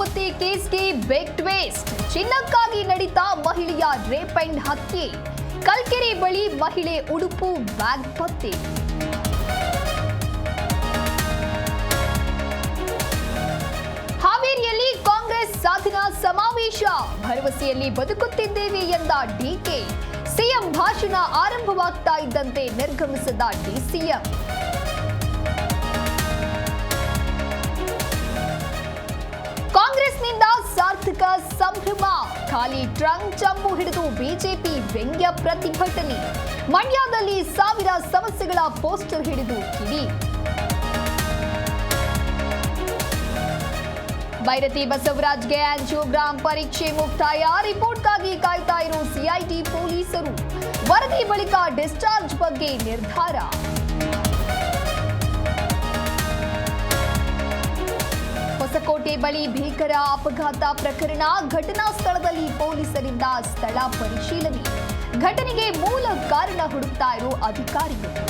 ನಾಪತ್ತೆ ಕೇಸ್ಗೆ big twist. ಚಿನ್ನಕ್ಕಾಗಿ ನಡೆದ ಮಹಿಳೆಯ ರೇಪ್ ಅಂಡ್ ಹತ್ಯೆ. ಕಲ್ಕೆರೆ ಬಳಿ ಮಹಿಳೆ ಉಡುಪು ಬ್ಯಾಗ್ ಪತ್ತೆ. ಹಾವೇರಿಯಲ್ಲಿ ಕಾಂಗ್ರೆಸ್ ಸಾಧನಾ ಸಮಾವೇಶ. ಭರವಸೆಯಲ್ಲಿ ಬದುಕುತ್ತಿದ್ದೇವೆ ಎಂದ ಡಿಕೆ. ಸಿಎಂ ಭಾಷಣ ಆರಂಭವಾಗ್ತಾ ಇದ್ದಂತೆ ನಿರ್ಗಮಿಸಿದ ಡಿಸಿಎಂ. ಕಾಂಗ್ರೆಸ್ನಿಂದ ಸಾರ್ಥಕ ಸಂಭ್ರಮ. ಖಾಲಿ ಟ್ರಂಕ್ ಚಂಬು ಹಿಡಿದು ಬಿಜೆಪಿ ವ್ಯಂಗ್ಯ ಪ್ರತಿಭಟನೆ. ಮಂಡ್ಯದಲ್ಲಿ ಸಾವಿರ ಸಮಸ್ಯೆಗಳ ಪೋಸ್ಟರ್ ಹಿಡಿದು ಕಿಡಿ. ಬೈರತಿ ಬಸವರಾಜ್ಗೆ ಆಂಜಿಯೋಗ್ರಾಮ್ ಪರೀಕ್ಷೆ ಮುಕ್ತಾಯ. ರಿಪೋರ್ಟ್ಗಾಗಿ ಕಾಯ್ತಾ ಇರೋ ಸಿಐಡಿ ಪೊಲೀಸರು. ವರದಿ ಬಳಿಕ ಡಿಸ್ಚಾರ್ಜ್ ಬಗ್ಗೆ ನಿರ್ಧಾರ. ಹೊಸಕೋಟೆ ಬಳಿ ಭೀಕರ ಅಪಘಾತ ಪ್ರಕರಣ. ಘಟನಾ ಸ್ಥಳದಲ್ಲಿ ಪೊಲೀಸರಿಂದ ಸ್ಥಳ ಪರಿಶೀಲನೆ. ಘಟನೆಗೆ ಮೂಲ ಕಾರಣ ಹುಡುಕ್ತಾ ಇರೋ ಅಧಿಕಾರಿಗಳು.